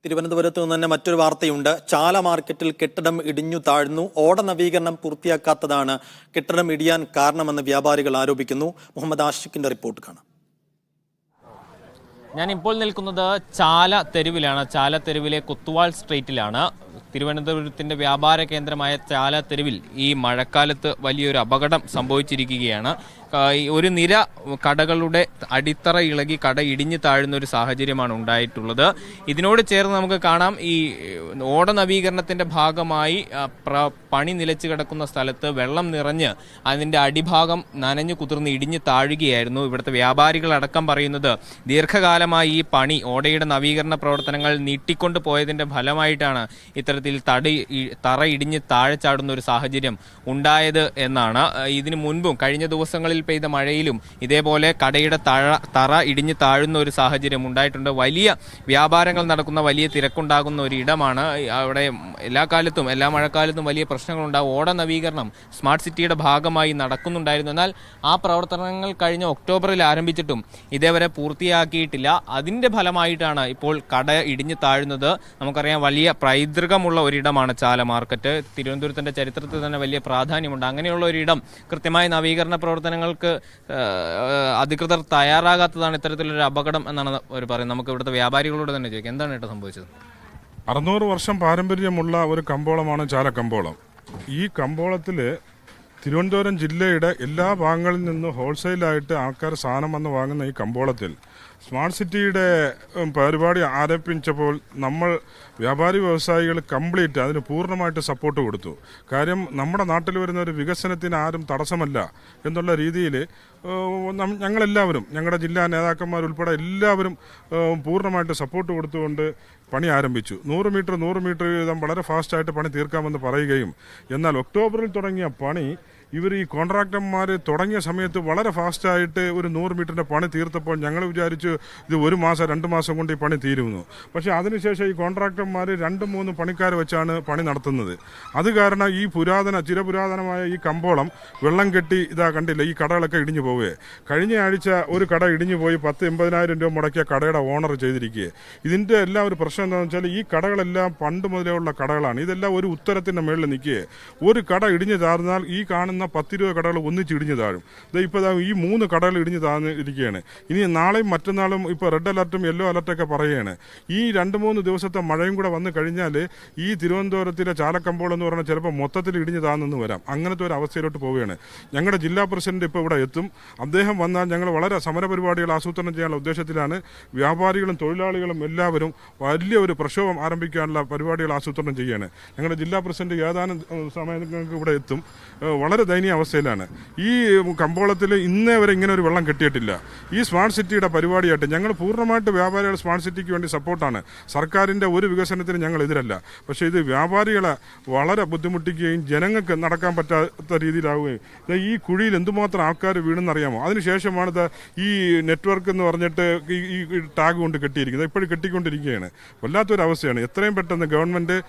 തിരുവനന്തപുരത്ത് നിന്ന് തന്നെ മറ്റൊരു വാർത്തയുണ്ട്. ചാല മാർക്കറ്റിൽ കെട്ടിടം ഇടിഞ്ഞു താഴ്ന്നു. ഓട നവീകരണം പൂർത്തിയാക്കാത്തതാണ് കെട്ടിടം ഇടിയാൻ കാരണമെന്ന് വ്യാപാരികൾ ആരോപിക്കുന്നു. മുഹമ്മദ് ആഷിഖിന്റെ റിപ്പോർട്ട് കാണാം. ഞാൻ ഇപ്പോൾ നിൽക്കുന്നത് ചാല തെരുവിലാണ്. ചാല തെരുവിലെ കുത്തുവാൾ സ്ട്രീറ്റിലാണ്. തിരുവനന്തപുരത്തിന്റെ വ്യാപാര കേന്ദ്രമായ ചാല തെരുവിൽ ഈ മഴക്കാലത്ത് വലിയൊരു അപകടം സംഭവിച്ചിരിക്കുകയാണ്. ഒരു നിര കടകളുടെ അടിത്തറ ഇളകി കട ഇടിഞ്ഞു താഴുന്ന ഒരു സാഹചര്യമാണ് ഉണ്ടായിട്ടുള്ളത്. ഇതിനോട് ചേർന്ന് നമുക്ക് കാണാം, ഈ ഓട നവീകരണത്തിന്റെ ഭാഗമായി പണി നിലച്ചു കിടക്കുന്ന സ്ഥലത്ത് വെള്ളം നിറഞ്ഞ് അതിന്റെ അടിഭാഗം നനഞ്ഞു കുതിർന്ന് ഇടിഞ്ഞു താഴുകയായിരുന്നു. ഇവിടുത്തെ വ്യാപാരികളടക്കം പറയുന്നത് ദീർഘകാലമായി ഈ പണി ഓടയുടെ നവീകരണ പ്രവർത്തനങ്ങൾ നീട്ടിക്കൊണ്ടു പോയതിന്റെ ഫലമായിട്ടാണ് ഇത്തരത്തിൽ തറ ഇടിഞ്ഞ് താഴെ ചാടുന്ന ഒരു സാഹചര്യം ഉണ്ടായത് എന്നാണ്. ഇതിനു മുൻപും കഴിഞ്ഞ ദിവസങ്ങളിൽ പെയ്ത മഴയിലും ഇതേപോലെ കടയുടെ തറ ഇടിഞ്ഞ് താഴുന്ന ഒരു സാഹചര്യം ഉണ്ടായിട്ടുണ്ട്. വലിയ വ്യാപാരങ്ങൾ നടക്കുന്ന, വലിയ തിരക്കുണ്ടാകുന്ന ഒരു ഇടമാണ്. അവിടെ എല്ലാ മഴക്കാലത്തും വലിയ പ്രശ്നങ്ങളുണ്ടാകും. ഓട നവീകരണം സ്മാർട്ട് സിറ്റിയുടെ ഭാഗമായി നടക്കുന്നുണ്ടായിരുന്നു. എന്നാൽ ആ പ്രവർത്തനങ്ങൾ കഴിഞ്ഞ ഒക്ടോബറിൽ ആരംഭിച്ചിട്ടും ഇതേവരെ പൂർത്തിയാക്കിയിട്ടില്ല. അതിന്റെ ഫലമായിട്ടാണ് ഇപ്പോൾ കട ഇടിഞ്ഞ് താഴുന്നത്. നമുക്കറിയാം, വലിയ പൈതൃകമുള്ള ഒരിടമാണ് ചാല മാർക്കറ്റ്. തിരുവനന്തപുരത്തിന്റെ ചരിത്രത്തിൽ തന്നെ വലിയ പ്രാധാന്യമുണ്ട്. അങ്ങനെയുള്ള ഒരിടം കൃത്യമായ നവീകരണ പ്രവർത്തനങ്ങൾക്ക് അധികൃതർ തയ്യാറാകാത്തതാണ് ഇത്തരത്തിലൊരു അപകടം എന്നാണ് അവർ പറയുന്നത്. നമുക്ക് ഇവിടുത്തെ വ്യാപാരികളോട് തന്നെ ചോദിക്കാം, എന്താണ് കേട്ടോ സംഭവിച്ചത്? 600 വർഷം പാരമ്പര്യമുള്ള ഒരു കമ്പോളമാണ് ചാല കമ്പോളം. ഈ കമ്പോളത്തിൽ തിരുവനന്തപുരം ജില്ലയുടെ എല്ലാ ഭാഗങ്ങളിൽ നിന്നും ഹോൾസെയിലായിട്ട് ആൾക്കാർ സാധനം വന്ന് വാങ്ങുന്ന ഈ കമ്പോളത്തിൽ സ്മാർട്ട് സിറ്റിയുടെ പരിപാടി ആരംഭിച്ചപ്പോൾ നമ്മൾ വ്യാപാരി വ്യവസായികൾ കംപ്ലീറ്റ് അതിന് പൂർണ്ണമായിട്ട് സപ്പോർട്ട് കൊടുത്തു. കാര്യം നമ്മുടെ നാട്ടിൽ വരുന്ന ഒരു വികസനത്തിന് ആരും തടസ്സമല്ല എന്നുള്ള രീതിയിൽ ഞങ്ങളെല്ലാവരും, ഞങ്ങളുടെ ജില്ലാ നേതാക്കന്മാരുൾപ്പെടെ എല്ലാവരും പൂർണ്ണമായിട്ട് സപ്പോർട്ട് കൊടുത്തുകൊണ്ട് പണി ആരംഭിച്ചു. 100 മീറ്റർ വീതം വളരെ ഫാസ്റ്റായിട്ട് പണി തീർക്കാമെന്ന് പറയുകയും, എന്നാൽ ഒക്ടോബറിൽ തുടങ്ങിയ പണി ഇവർ ഈ കോൺട്രാക്ടർമാർ തുടങ്ങിയ സമയത്ത് വളരെ ഫാസ്റ്റായിട്ട് ഒരു 100 മീറ്ററിൻ്റെ പണി തീർത്തപ്പോൾ ഞങ്ങൾ വിചാരിച്ചു ഇത് 1 മാസം 2 മാസം കൊണ്ട് ഈ പണി തീരുന്നു. പക്ഷേ അതിനുശേഷം ഈ കോൺട്രാക്ടർമാർ 2-3 പണിക്കാർ വെച്ചാണ് പണി നടത്തുന്നത്. അത് കാരണം ഈ ചിരപുരാതനമായ ഈ കമ്പോളം വെള്ളം കെട്ടി കണ്ടില്ല, ഈ കടകളൊക്കെ ഇടിഞ്ഞു പോവുകയെ. കഴിഞ്ഞ ആഴ്ച ഒരു കട ഇടിഞ്ഞു പോയി 10-80,000 രൂപ മുടക്കിയ കടയുടെ ഓണർ ചെയ്തിരിക്കുക. ഇതിൻ്റെ എല്ലാം ഒരു പ്രശ്നം എന്താണെന്ന് വെച്ചാൽ, ഈ കടകളെല്ലാം പണ്ട് മുതലേ ഉള്ള കടകളാണ്. ഇതെല്ലാം ഒരു ഉത്തരത്തിൻ്റെ മുകളിൽ നിൽക്കുക. ഒരു കട ഇടിഞ്ഞു താഴ്ന്നാൽ ഈ കാണുന്ന 10-20 കടകൾ ഒന്നിച്ച് ഇടിഞ്ഞു താഴും. ഇപ്പോൾ ഈ 3 കടകൾ ഇടിഞ്ഞു താഴ്ന്നിരിക്കുകയാണ്. ഇനി നാളെയും മറ്റന്നാളും ഇപ്പോൾ റെഡ് അലർട്ടും യെല്ലോ അലർട്ടൊക്കെ പറയുകയാണ്. ഈ 2-3 ദിവസത്തെ മഴയും കൂടെ വന്നു കഴിഞ്ഞാൽ ഈ തിരുവനന്തപുരത്തിലെ ചാലക്കമ്പോളം എന്ന് പറഞ്ഞാൽ ചിലപ്പോൾ മൊത്തത്തിൽ ഇടിഞ്ഞു താഴ്ന്നു വരാം. അങ്ങനത്തെ ഒരു അവസ്ഥയിലോട്ട് പോവുകയാണ്. ഞങ്ങളുടെ ജില്ലാ പ്രസിഡന്റ് ഇപ്പോൾ ഇവിടെ എത്തും. അദ്ദേഹം വന്നാൽ ഞങ്ങൾ വളരെ സമരപരിപാടികൾ ആസൂത്രണം ചെയ്യാനുള്ള ഉദ്ദേശത്തിലാണ്. വ്യാപാരികളും തൊഴിലാളികളും എല്ലാവരും വലിയ ഒരു പ്രക്ഷോഭം ആരംഭിക്കാനുള്ള പരിപാടികൾ ആസൂത്രണം ചെയ്യുകയാണ്. ഞങ്ങളുടെ ജില്ലാ പ്രസിഡന്റ് ഏതാനും സമയങ്ങൾക്ക് ഇവിടെ എത്തും. വളരെ ദയനീയ അവസ്ഥയിലാണ്. ഈ കമ്പോളത്തിൽ ഇന്നേ വരെ ഇങ്ങനെ ഒരു വെള്ളം കെട്ടിയിട്ടില്ല. ഈ സ്മാർട്ട് സിറ്റിയുടെ പരിപാടിയായിട്ട് ഞങ്ങൾ പൂർണ്ണമായിട്ട് വ്യാപാരികൾ സ്മാർട്ട് സിറ്റിക്ക് വേണ്ടി സപ്പോർട്ടാണ്. സർക്കാരിൻ്റെ ഒരു വികസനത്തിന് ഞങ്ങൾ എതിരല്ല. പക്ഷേ ഇത് വ്യാപാരികളെ വളരെ ബുദ്ധിമുട്ടിക്കുകയും ജനങ്ങൾക്ക് നടക്കാൻ പറ്റാത്ത രീതിയിലാവുകയും, ഈ കുഴിയിൽ എന്തുമാത്രം ആൾക്കാർ വീണെന്നറിയാമോ? അതിനുശേഷമാണ് ഈ നെറ്റ്വർക്ക് എന്ന് പറഞ്ഞിട്ട് ഈ ടാഗ് കൊണ്ട് കെട്ടിയിരിക്കുന്നത്. ഇപ്പോഴും കെട്ടിക്കൊണ്ടിരിക്കുകയാണ്. വല്ലാത്തൊരവസ്ഥയാണ്. എത്രയും പെട്ടെന്ന് ഗവൺമെൻറ്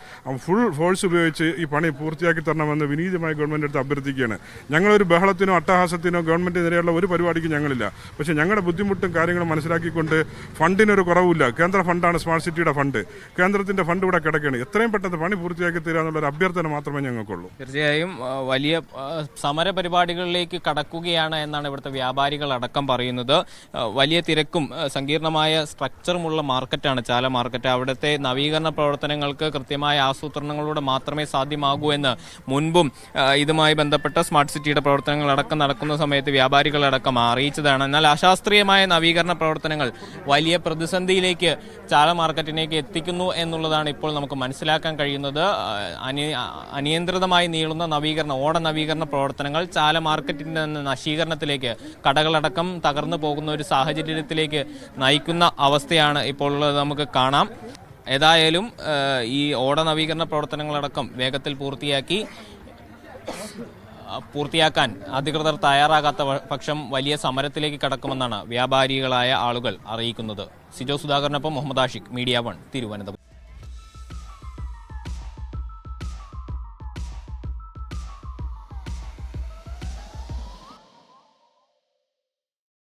ഫുൾ ഫോഴ്സ് ഉപയോഗിച്ച് ഈ പണി പൂർത്തിയാക്കി തരണമെന്ന് വിനീതമായി ഗവൺമെൻറ് അടുത്ത് അഭ്യർത്ഥിക്കുകയാണ്. ഞങ്ങളൊരു ബഹളത്തിനോ അട്ടഹാസത്തിനോ ഗവൺമെന്റിനെതിരെയുള്ള ഒരു പരിപാടിക്കും ഞങ്ങളില്ല. പക്ഷേ ഞങ്ങളുടെ ബുദ്ധിമുട്ടും കാര്യങ്ങളും മനസ്സിലാക്കിക്കൊണ്ട് ഫണ്ടിനൊരു കുറവില്ല. കേന്ദ്ര ഫണ്ടാണ് സ്മാർട്ട് സിറ്റിയുടെ ഫണ്ട്. കേന്ദ്രത്തിന്റെ ഫണ്ട് ഇവിടെ കിടക്കുകയാണ്. എത്രയും പെട്ടെന്ന് പണി പൂർത്തിയാക്കി തരിക എന്നുള്ളൊരു അഭ്യർത്ഥന മാത്രമേ ഞങ്ങൾക്കുള്ളൂ. തീർച്ചയായും വലിയ സമര പരിപാടികളിലേക്ക് കടക്കുകയാണ് എന്നാണ് ഇവിടുത്തെ വ്യാപാരികൾ അടക്കം പറയുന്നത്. വലിയ തിരക്കും സങ്കീർണമായ സ്ട്രക്ചറുമുള്ള മാർക്കറ്റാണ് ചാല മാർക്കറ്റ്. അവിടുത്തെ നവീകരണ പ്രവർത്തനങ്ങൾക്ക് കൃത്യമായ ആസൂത്രണങ്ങളിലൂടെ മാത്രമേ സാധ്യമാകൂ എന്ന് മുൻപും ഇതുമായി ബന്ധപ്പെട്ട സ്മാർട്ട് സിറ്റിയുടെ പ്രവർത്തനങ്ങളടക്കം നടക്കുന്ന സമയത്ത് വ്യാപാരികളടക്കം അറിയിച്ചതാണ്. എന്നാൽ അശാസ്ത്രീയമായ നവീകരണ പ്രവർത്തനങ്ങൾ വലിയ പ്രതിസന്ധിയിലേക്ക് ചാല മാർക്കറ്റിലേക്ക് എത്തിക്കുന്നു എന്നുള്ളതാണ് ഇപ്പോൾ നമുക്ക് മനസ്സിലാക്കാൻ കഴിയുന്നത്. അനിയന്ത്രിതമായി നീളുന്ന ഓട നവീകരണ പ്രവർത്തനങ്ങൾ ചാല മാർക്കറ്റിന്റെ നശീകരണത്തിലേക്ക്, കടകളടക്കം തകർന്നു പോകുന്ന ഒരു സാഹചര്യത്തിലേക്ക് നയിക്കുന്ന അവസ്ഥയാണ് ഇപ്പോൾ ഉള്ളത്. നമുക്ക് കാണാം. ഏതായാലും ഈ ഓട നവീകരണ പ്രവർത്തനങ്ങളടക്കം വേഗത്തിൽ പൂർത്തിയാക്കാൻ അധികൃതർ തയ്യാറാകാത്ത പക്ഷം വലിയ സമരത്തിലേക്ക് കടക്കുമെന്നാണ് വ്യാപാരികളായ ആളുകൾ അറിയിക്കുന്നത്. സിജോ സുധാകരനൊപ്പം മുഹമ്മദ് ആഷിഖ്, മീഡിയ 1, തിരുവനന്തപുരം.